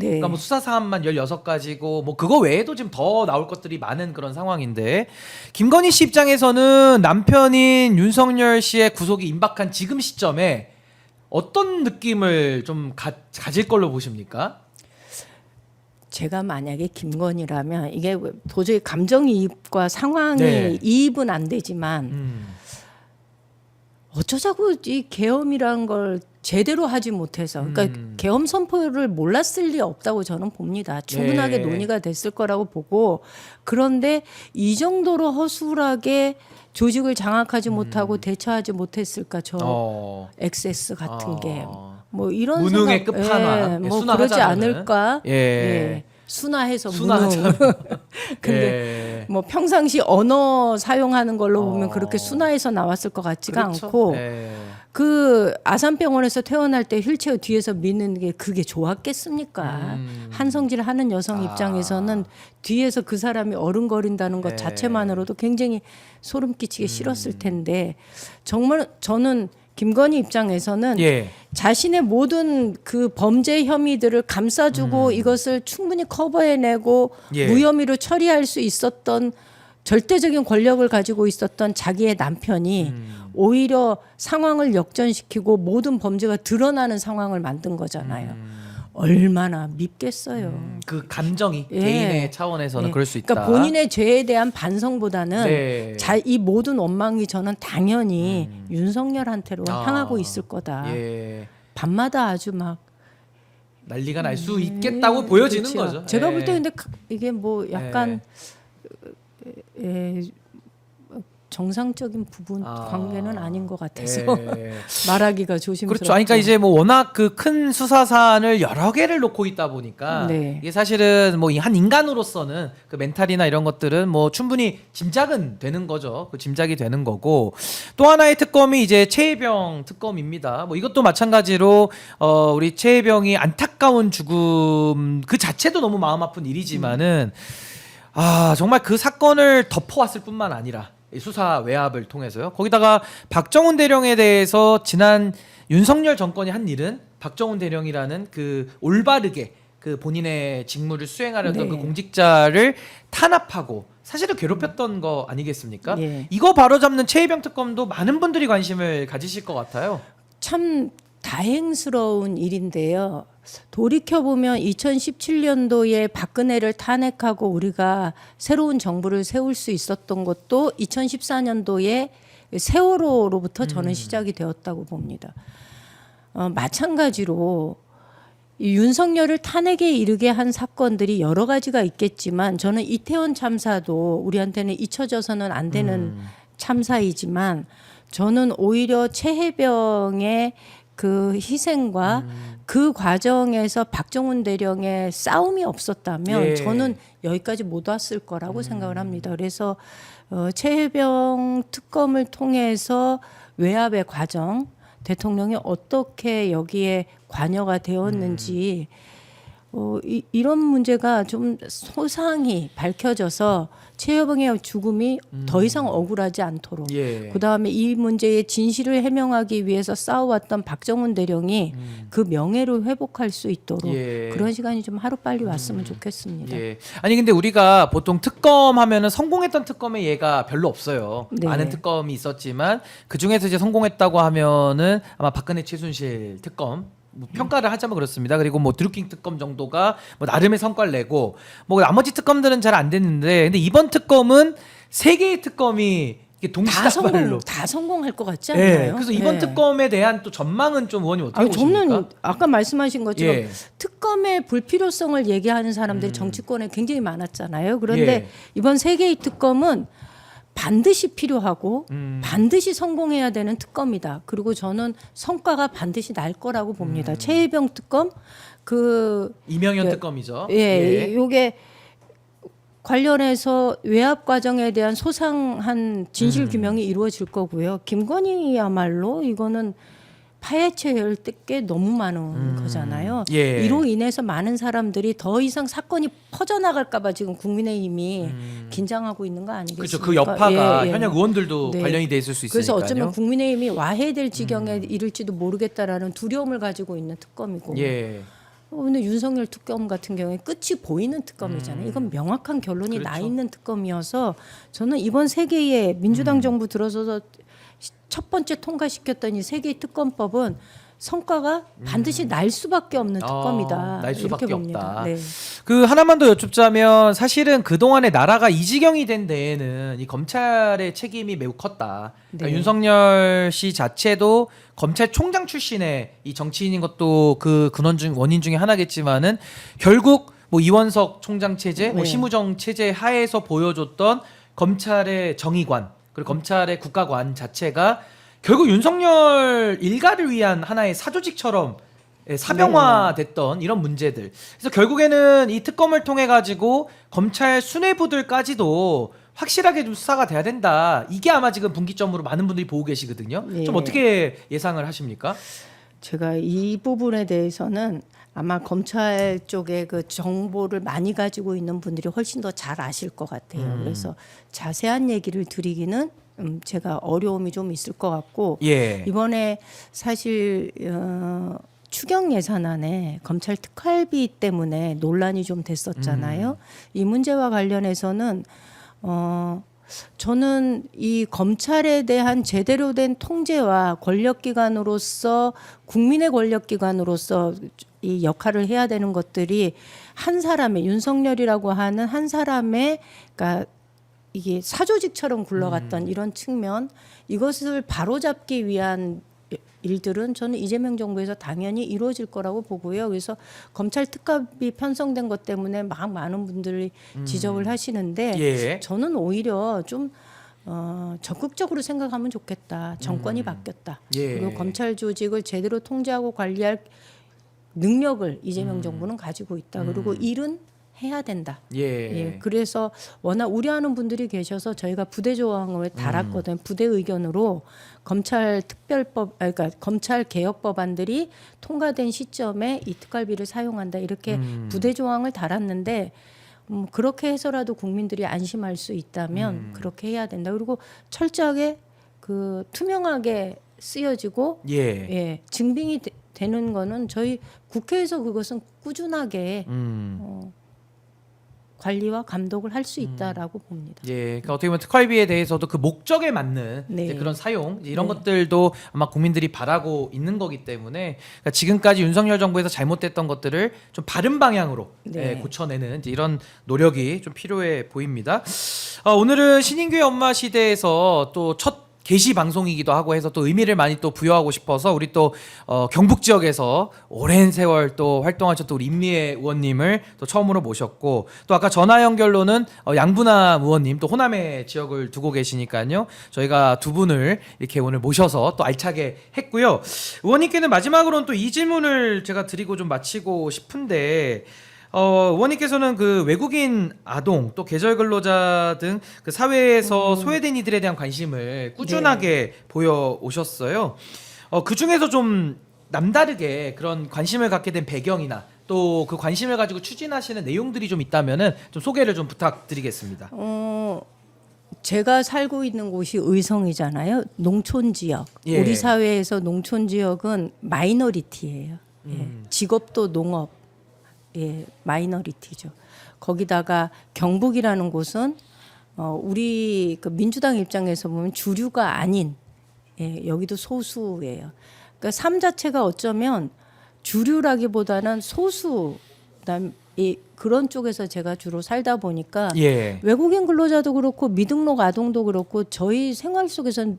네. 그러니까 뭐 수사 사안만 16가지고 뭐 그거 외에도 지금 더 나올 것들이 많은 그런 상황인데 김건희 씨 입장에서는 남편인 윤석열 씨의 구속이 임박한 지금 시점에 어떤 느낌을 좀 가질 걸로 보십니까? 제가 만약에 김건희라면 이게 도저히 감정이입과 상황이 네. 이입은 안 되지만 어쩌자고 이 계엄이란 걸 제대로 하지 못해서 그러니까 계엄 선포를 몰랐을 리 없다고 저는 봅니다. 충분하게 네. 논의가 됐을 거라고 보고 그런데 이 정도로 허술하게 조직을 장악하지 못하고 대처하지 못했을까 저 XS 같은 게 뭐 이런 무능의 생각, 끝판왕. 예, 뭐 순화하자면은. 그러지 않을까? 예. 예. 순화해서 순화하자면. 무능. 예. 근데 뭐 평상시 언어 사용하는 걸로 보면 그렇게 순화해서 나왔을 것 같지가 그렇죠. 않고 예. 그 아산병원에서 퇴원할 때 휠체어 뒤에서 미는 게 그게 좋았겠습니까? 한성질 하는 여성 입장에서는 뒤에서 그 사람이 어른거린다는 것 네. 자체만으로도 굉장히 소름 끼치게 싫었을 텐데 정말 저는 김건희 입장에서는 예. 자신의 모든 그 범죄 혐의들을 감싸주고 이것을 충분히 커버해내고 예. 무혐의로 처리할 수 있었던 절대적인 권력을 가지고 있었던 자기의 남편이 오히려 상황을 역전시키고 모든 범죄가 드러나는 상황을 만든 거잖아요. 얼마나 밉겠어요. 그 감정이 예. 개인의 차원에서는 예. 그럴 수 있다. 그러니까 본인의 죄에 대한 반성보다는 네. 이 모든 원망이 저는 당연히 윤석열한테로 향하고 있을 거다. 예. 밤마다 아주 막 난리가 날 수 있겠다고 보여지는 그렇죠. 거죠. 제가 예. 볼 때 근데 이게 뭐 약간 정상적인 부분 관계는 아닌 것 같아서 예. 말하기가 조심스럽죠. 그렇죠. 아니, 그러니까 이제 뭐 워낙 그 큰 수사 사안을 여러 개를 놓고 있다 보니까 네. 이게 사실은 뭐 한 인간으로서는 그 멘탈이나 이런 것들은 뭐 충분히 짐작은 되는 거죠. 그 짐작이 되는 거고 또 하나의 특검이 이제 최혜병 특검입니다. 뭐 이것도 마찬가지로 우리 최혜병이 안타까운 죽음 그 자체도 너무 마음 아픈 일이지만은 정말 그 사건을 덮어왔을 뿐만 아니라 이 수사 외압을 통해서요. 거기다가 박정훈 대령에 대해서 지난 윤석열 정권이 한 일은 박정훈 대령이라는 그 올바르게 그 본인의 직무를 수행하려던 네. 그 공직자를 탄압하고 사실은 괴롭혔던 거 아니겠습니까? 예. 이거 바로잡는 최혜병 특검도 많은 분들이 관심을 가지실 것 같아요. 참 다행스러운 일인데요. 돌이켜보면 2017년도에 박근혜를 탄핵하고 우리가 새로운 정부를 세울 수 있었던 것도 2014년도에 세월호로부터 저는 시작이 되었다고 봅니다. 마찬가지로 이 윤석열을 탄핵에 이르게 한 사건들이 여러 가지가 있겠지만 저는 이태원 참사도 우리한테는 잊혀져서는 안 되는 참사이지만 저는 오히려 최혜병의 그 희생과 그 과정에서 박정훈 대령의 싸움이 없었다면 예. 저는 여기까지 못 왔을 거라고 생각을 합니다. 그래서 최혜병 특검을 통해서 외압의 과정, 대통령이 어떻게 여기에 관여가 되었는지 이런 문제가 좀 소상히 밝혀져서 최혜병의 죽음이 더 이상 억울하지 않도록 예. 그다음에 이 문제의 진실을 해명하기 위해서 싸워왔던 박정훈 대령이 그 명예를 회복할 수 있도록 예. 그런 시간이 좀 하루빨리 왔으면 좋겠습니다. 예. 아니 근데 우리가 보통 특검 하면은 성공했던 특검의 예가 별로 없어요. 네. 많은 특검이 있었지만 그 중에서 이제 성공했다고 하면은 아마 박근혜 최순실 특검 뭐 평가를 하자면 그렇습니다. 그리고 뭐 드루킹 특검 정도가 뭐 나름의 성과를 내고 뭐 나머지 특검들은 잘 안 됐는데 근데 이번 특검은 세 개의 특검이 이게 동시다발로 다 성공할 것 같지 예. 않나요? 그래서 이번 예. 특검에 대한 또 전망은 좀 의원님 어떻게 보십니까? 저는 아까 말씀하신 것처럼 예. 특검의 불필요성을 얘기하는 사람들이 정치권에 굉장히 많았잖아요. 그런데 예. 이번 세 개의 특검은 반드시 필요하고 반드시 성공해야 되는 특검이다. 그리고 저는 성과가 반드시 날 거라고 봅니다. 최혜병 특검 이명현 특검이죠. 예, 요게 관련해서 외압 과정에 대한 소상한 진실 규명이 이루어질 거고요. 김건희야말로 이거는 파헤쳐야 할 게 너무 많은 거잖아요. 예. 이로 인해서 많은 사람들이 더 이상 사건이 퍼져나갈까 봐 지금 국민의힘이 긴장하고 있는 거 아니겠습니까? 그렇죠. 그 여파가 예, 예. 현역 의원들도 네. 관련이 돼 있을 수 있으니까요. 그래서 어쩌면 국민의힘이 와해될 지경에 이를지도 모르겠다라는 두려움을 가지고 있는 특검이고 예. 근데 윤석열 특검 같은 경우에 끝이 보이는 특검이잖아요. 이건 명확한 결론이 나 그렇죠. 있는 특검이어서 저는 이번 세 개의 민주당 정부 들어서서 첫 번째 통과시켰던 이 세 개의 특검법은 성과가 반드시 날 수밖에 없는 특검이다. 날 수밖에 이렇게 봅니다. 없다. 네. 그 하나만 더 여쭙자면 사실은 그동안에 나라가 이 지경이 된 데에는 이 검찰의 책임이 매우 컸다. 그러니까 네. 윤석열 씨 자체도 검찰총장 출신의 이 정치인인 것도 그 원인 중에 하나겠지만은 결국 뭐 이원석 총장 체제, 뭐 네. 심우정 체제 하에서 보여줬던 검찰의 정의관 그리고 검찰의 국가관 자체가 결국 윤석열 일가를 위한 하나의 사조직처럼 사병화됐던 이런 문제들. 그래서 결국에는 이 특검을 통해 가지고 검찰 수뇌부들까지도 확실하게 좀 수사가 돼야 된다. 이게 아마 지금 분기점으로 많은 분들이 보고 계시거든요. 네. 좀 어떻게 예상을 하십니까? 제가 이 부분에 대해서는 아마 검찰 쪽에 그 정보를 많이 가지고 있는 분들이 훨씬 더 잘 아실 것 같아요. 그래서 자세한 얘기를 드리기는 제가 어려움이 좀 있을 것 같고 예. 이번에 사실 추경 예산안에 검찰 특활비 때문에 논란이 좀 됐었잖아요. 이 문제와 관련해서는 저는 이 검찰에 대한 제대로 된 통제와 권력기관으로서 국민의 권력기관으로서 이 역할을 해야 되는 것들이 한 사람의 윤석열이라고 하는 한 사람의 그러니까 이게 사조직처럼 굴러갔던 이런 측면 이것을 바로잡기 위한 일들은 저는 이재명 정부에서 당연히 이루어질 거라고 보고요. 그래서 검찰 특활비 편성된 것 때문에 막 많은 분들이 지적을 하시는데 예. 저는 오히려 좀 적극적으로 생각하면 좋겠다. 정권이 바뀌었다. 예. 그리고 검찰 조직을 제대로 통제하고 관리할 능력을 이재명 정부는 가지고 있다. 그리고 일은 해야 된다. 예. 그래서 워낙 우려하는 분들이 계셔서 저희가 부대 조항을 달았거든요. 부대 의견으로 검찰 특별법, 그러니까 검찰 개혁 법안들이 통과된 시점에 이 특활비를 사용한다 이렇게 부대 조항을 달았는데 그렇게 해서라도 국민들이 안심할 수 있다면 그렇게 해야 된다. 그리고 철저하게 그 투명하게 쓰여지고 예. 증빙이 되는 거는 저희 국회에서 그것은 꾸준하게 관리와 감독을 할 수 있다라고 봅니다. 예, 그러니까 어떻게 보면 특활비에 대해서도 그 목적에 맞는 네. 이제 그런 사용 이런 네. 것들도 아마 국민들이 바라고 있는 거기 때문에 그러니까 지금까지 윤석열 정부에서 잘못됐던 것들을 좀 바른 방향으로 네. 고쳐내는 이제 이런 노력이 좀 필요해 보입니다. 오늘은 신인규의 엄마 시대에서 또 첫 게시 방송이기도 하고 해서 또 의미를 많이 또 부여하고 싶어서 우리 또 경북 지역에서 오랜 세월 또 활동하셨던 우리 임미애 의원님을 또 처음으로 모셨고 또 아까 전화 연결로는 양분남 의원님 또 호남의 지역을 두고 계시니까요. 저희가 두 분을 이렇게 오늘 모셔서 또 알차게 했고요. 의원님께는 마지막으로는 또 이 질문을 제가 드리고 좀 마치고 싶은데 의원님께서는 그 외국인 아동 또 계절 근로자 등 그 사회에서 소외된 이들에 대한 관심을 꾸준하게 보여 오셨어요. 그 중에서 좀 남다르게 그런 관심을 갖게 된 배경이나 또 그 관심을 가지고 추진하시는 내용들이 좀 있다면은 좀 소개를 좀 부탁드리겠습니다. 제가 살고 있는 곳이 의성이잖아요. 농촌 지역. 예. 우리 사회에서 농촌 지역은 마이너리티예요. 직업도 농업. 마이너리티죠. 거기다가 경북이라는 곳은 우리 그 민주당 입장에서 보면 주류가 아닌 여기도 소수예요. 그러니까 삶 자체가 어쩌면 주류라기보다는 소수 그런 쪽에서 제가 주로 살다 보니까 예. 외국인 근로자도 그렇고 미등록 아동도 그렇고 저희 생활 속에서는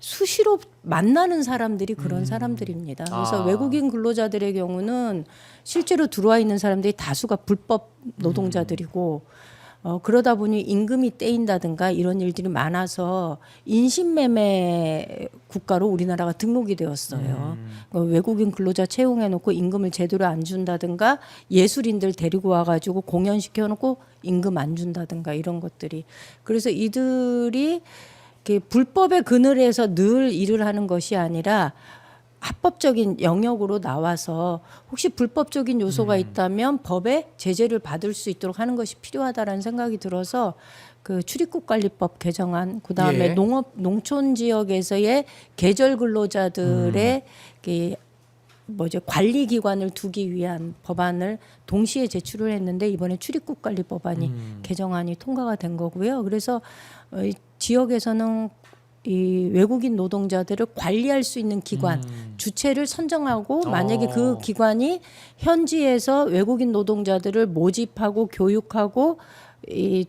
수시로 만나는 사람들이 그런 사람들입니다. 그래서 외국인 근로자들의 경우는 실제로 들어와 있는 사람들이 다수가 불법 노동자들이고 그러다 보니 임금이 떼인다든가 이런 일들이 많아서 인신매매 국가로 우리나라가 등록이 되었어요. 외국인 근로자 채용해놓고 임금을 제대로 안 준다든가 예술인들 데리고 와가지고 공연시켜놓고 임금 안 준다든가 이런 것들이 그래서 이들이 불법의 그늘에서 늘 일을 하는 것이 아니라 합법적인 영역으로 나와서 혹시 불법적인 요소가 있다면 법의 제재를 받을 수 있도록 하는 것이 필요하다라는 생각이 들어서 그 출입국관리법 개정안 그다음에 농촌 지역에서의 계절 근로자들의 관리기관을 두기 위한 법안을 동시에 제출을 했는데 이번에 출입국 관리 법안이 개정안이 통과가 된 거고요. 그래서 이 지역에서는 이 외국인 노동자들을 관리할 수 있는 기관 주체를 선정하고 만약에 그 기관이 현지에서 외국인 노동자들을 모집하고 교육하고 이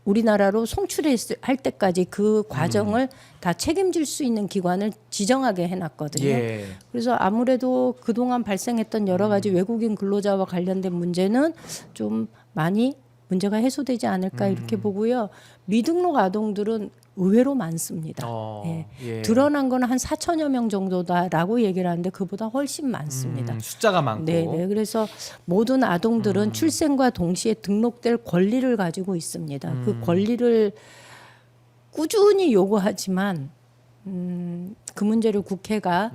우리나라로 송출할 때까지 그 과정을 다 책임질 수 있는 기관을 지정하게 해놨거든요. 예. 그래서 아무래도 그동안 발생했던 여러 가지 외국인 근로자와 관련된 문제는 좀 많이 문제가 해소되지 않을까 이렇게 보고요. 미등록 아동들은 의외로 많습니다. 예. 예. 드러난 거는 한 4천여 명 정도다라고 얘기를 하는데 그보다 훨씬 많습니다. 숫자가 많고. 네. 그래서 모든 아동들은 출생과 동시에 등록될 권리를 가지고 있습니다. 그 권리를 꾸준히 요구하지만 그 문제를 국회가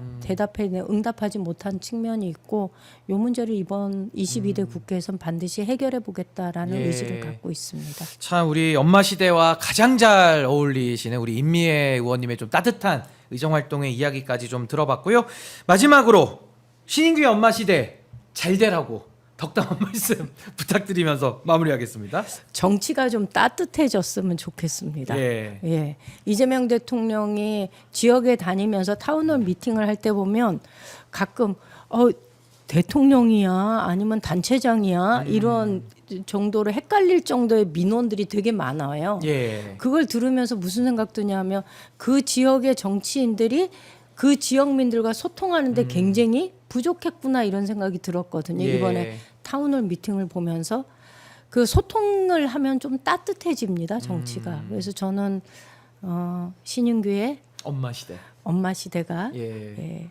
응답하지 못한 측면이 있고 이 문제를 이번 22대 국회에서는 반드시 해결해 보겠다라는 예. 의지를 갖고 있습니다. 참 우리 엄마 시대와 가장 잘 어울리시는 우리 임미애 의원님의 좀 따뜻한 의정 활동의 이야기까지 좀 들어봤고요. 마지막으로 신인규의 엄마 시대 잘 되라고 덕담 한 말씀 부탁드리면서 마무리하겠습니다. 정치가 좀 따뜻해졌으면 좋겠습니다. 예. 예. 이재명 대통령이 지역에 다니면서 타운홀 미팅을 할 때 보면 가끔 대통령이야 아니면 단체장이야 이런 정도로 헷갈릴 정도의 민원들이 되게 많아요. 예. 그걸 들으면서 무슨 생각 드냐면 그 지역의 정치인들이 그 지역민들과 소통하는데 굉장히 부족했구나 이런 생각이 들었거든요. 예. 이번에 타운홀 미팅을 보면서 그 소통을 하면 좀 따뜻해집니다 정치가. 그래서 저는 신인규의 엄마 시대. 엄마 시대가 예.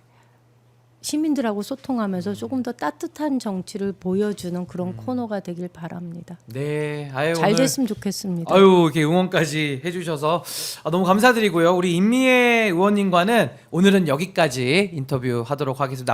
시민들하고 소통하면서 조금 더 따뜻한 정치를 보여주는 그런 코너가 되길 바랍니다. 네. 아유, 잘 오늘 됐으면 좋겠습니다. 아유 이렇게 응원까지 해주셔서 너무 감사드리고요. 우리 임미애 의원님과는 오늘은 여기까지 인터뷰하도록 하겠습니다.